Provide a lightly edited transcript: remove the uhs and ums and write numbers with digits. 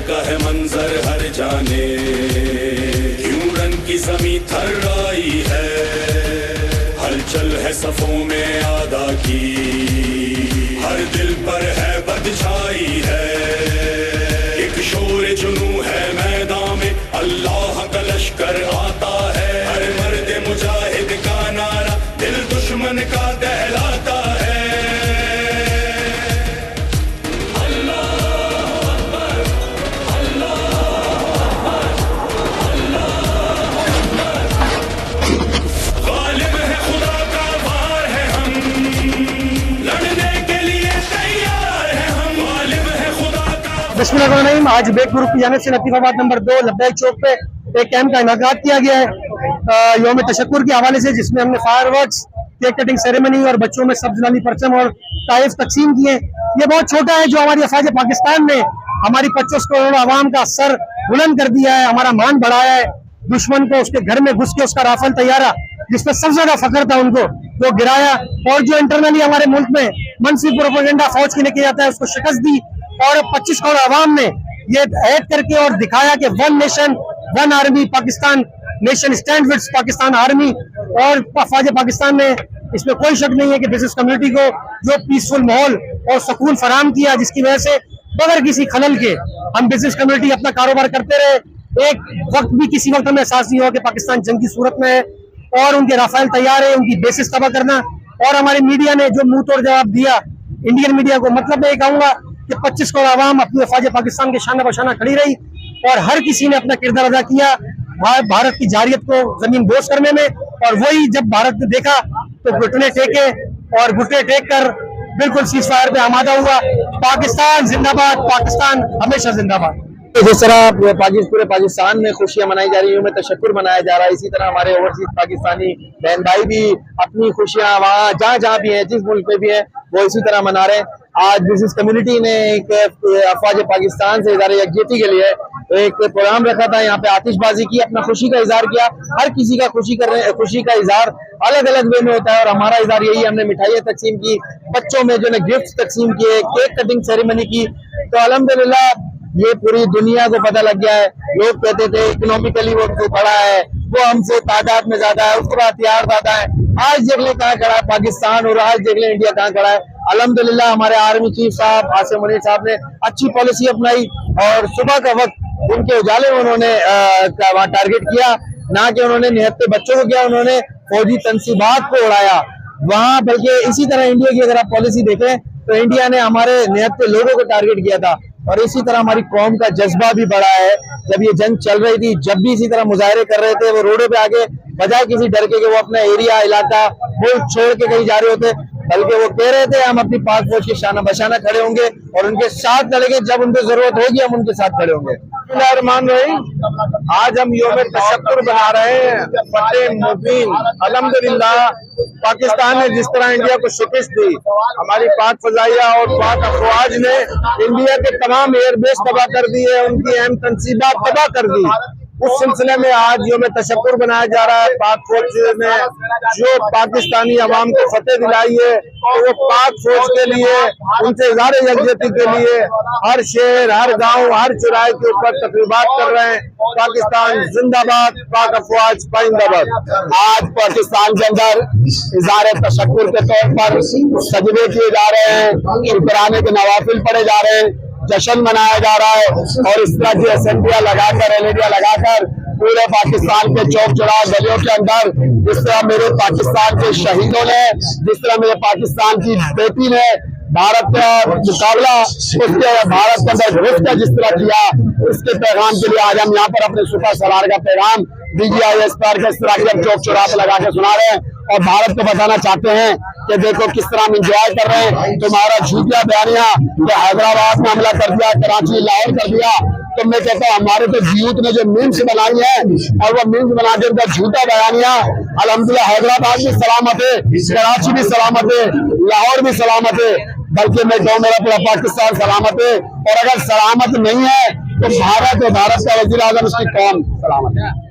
का है मंजर हर जाने, क्यों रन की जमीन थर्राई है, हलचल है सफों में आदा की, हर दिल पर है बद छाई है, एक शोर जुनू है मैदान में, अल्लाह का लश्कर आता है, हर मर्द मुजाहिद का नारा दिल दुश्मन का दहलाता है। बिस्मिल्लाहिर्रहमानिर्रहीम। आज बेग ग्रुप की जानिब से लतीफाबाद नंबर 2 लब्बैक चौक पे एक कैंप का इनाकात किया गया है यौम तशक्कुर के हवाले से, जिसमें हमने फायरवर्क्स, केक कटिंग सेरेमनी और बच्चों में सब्ज नाली परचम और ताइफ तकसीम किए। ये बहुत छोटा है जो हमारी अफवाज पाकिस्तान ने हमारी 25 करोड़ आवाम का सर बुलंद कर दिया है, हमारा मान बढ़ाया है। दुश्मन को उसके घर में घुस के उसका राफेल तैयारा जिसपे सबसे ज्यादा फख्र था उनको वो गिराया, और जो इंटरनली हमारे मुल्क में मनफी प्रोपेगेंडा फौज के लिए किया जाता है उसको शिकस्त दी, और 25 करोड़ आवाम ने ये ऐड करके और दिखाया कि one nation one army Pakistan, nation stand with Pakistan army. और अफवाज पाकिस्तान में इसमें कोई शक नहीं है कि बिजनेस कम्युनिटी को जो पीसफुल माहौल और सुकून फराहम किया, जिसकी वजह से बगैर किसी खलल के हम बिजनेस कम्युनिटी अपना कारोबार करते रहे। एक वक्त भी किसी वक्त हमें एहसास नहीं हुआ कि पाकिस्तान जंग की सूरत में है और उनके राफेल तैयार है, उनकी बेसिस तबाह करना। और हमारी मीडिया ने जो मुंह तोड़ जवाब दिया इंडियन मीडिया को, मतलब मैं ये कहूंगा कि 25 करोड़ आवाम अपनी अफवाज पाकिस्तान के शाना बशाना खड़ी रही और हर किसी ने अपना किरदार अदा किया भारत की जारियत को जमीन बोझ करने में। और वही जब भारत ने देखा तो घुटने टेके और घुटने टेक कर बिल्कुल सीज फायर पे आमादा हुआ। पाकिस्तान जिंदाबाद, पाकिस्तान हमेशा जिंदाबाद। जिस तरह पूरे पाकिस्तान में खुशियां मनाई जा रही है, तशक्कुर मनाया जा रहा है, इसी तरह हमारे ओवरसीज पाकिस्तानी बहन भाई भी अपनी खुशियां वहाँ जहाँ जहाँ भी है, जिस मुल्क में भी है, वो इसी तरह मना रहे हैं। आज बिजनेस कम्युनिटी ने एक अफवाज पाकिस्तान से इज़हार यकजहती के लिए एक प्रोग्राम रखा था, यहाँ पे आतिशबाजी की, अपना खुशी का इजहार किया। हर किसी का खुशी का इजहार अलग अलग वे में होता है और हमारा इजहार यही, हमने मिठाइयाँ तकसीम की, बच्चों में जो गिफ्ट तकसीम किए, केक कटिंग सेरेमनी की। तो अल्हम्दुलिल्लाह ये पूरी दुनिया को पता लग गया है। लोग कहते थे इकोनॉमिकली वो बड़ा है, वो हमसे तादाद में ज्यादा है, उसके बाद हथियार ज्यादा है। आज देख ले कहाँ खड़ा है पाकिस्तान और आज देख ले इंडिया कहाँ खड़ा है। अल्हम्दुलिल्लाह हमारे आर्मी चीफ साहब आसिम मुनीर साहब ने अच्छी पॉलिसी अपनाई और सुबह का वक्त उनके उजाले में उन्होंने वहाँ टारगेट किया, ना कि उन्होंने निहत्ते बच्चों को किया, उन्होंने फौजी तनसीबात को उड़ाया वहाँ। बल्कि इसी तरह इंडिया की अगर आप पॉलिसी देखें तो इंडिया ने हमारे निहत्ते लोगों को टारगेट किया था और इसी तरह हमारी कौम का जज्बा भी बढ़ा है। जब ये जंग चल रही थी, जब भी इसी तरह मुजाहरे कर रहे थे, वो रोडों पे आगे बजाय किसी डर के वो अपना एरिया इलाका मुल्क छोड़ के कहीं जा रहे होते, बल्कि वो कह रहे थे हम अपनी पाक फौज के शाना बशाना खड़े होंगे और उनके साथ लड़ेंगे, जब उनको जरूरत होगी हम उनके साथ खड़े होंगे। आज हम यौम तशक्कुर बना रहे हैं, फतेह मुबीन। अल्हम्दुलिल्लाह पाकिस्तान ने जिस तरह इंडिया को शिकस्त दी, हमारी पाक फजाइया और पाक अफवाज ने इंडिया के तमाम एयरबेस तबाह कर दिए, उनकी अहम तनसीबात तबाह कर दी। उस सिलसिले में आज यौम तशक्कुर बनाया जा रहा है। पाक फौज ने जो पाकिस्तानी अवाम को फतेह दिलाई है, तो वो पाक फौज के लिए, उनसे इज़हार यकजहती के लिए हर शहर, हर गांव, हर चौराहे के ऊपर तकरीबात कर रहे हैं। पाकिस्तान जिंदाबाद, पाक अफवाज पाइंदाबाद। आज पाकिस्तान के अंदर इज़हार तशक्कुर के तौर पर सजदे किए जा रहे हैं, शुक्राने के नवाफिल पढ़े जा रहे हैं, जश्न मनाया जा रहा है और इस तरह की असेंबलियां लगाकर, एलईडियां लगाकर पूरे पाकिस्तान के चौक चौराह गलियों के अंदर, जिस तरह मेरे पाकिस्तान के शहीदों ने, जिस तरह मेरे पाकिस्तान की बेटी ने भारत का मुकाबला, उसके भारत के अंदर घुस का जिस तरह किया, उसके पैगाम के लिए आज हम यहाँ पर अपने सुपर सलार का पैगाम DGIS पर इस तरह के चौक चौराह पर लगा के सुना रहे हैं और भारत को बताना चाहते हैं कि देखो किस तरह हम इंजॉय कर रहे हैं। तुम्हारा झूठिया बयानिया तो हैदराबाद में हमला कर दिया, कराची लाहौर कर दिया, तो मैं कहता हूँ हमारे तो यूथ ने जो मीम्स बनाई है और वो मीम्स बना के उनका झूठा बयानिया, अल्हम्दुलिल्लाह हैदराबाद भी सलामत है, कराची भी सलामत है, लाहौर भी सलामत है, बल्कि मैं कहूँ मेरा पूरा पाकिस्तान सलामत है। और अगर सलामत नहीं है तो भारत और भारत का वज़ीर आज़म उसकी कौम सलामत है।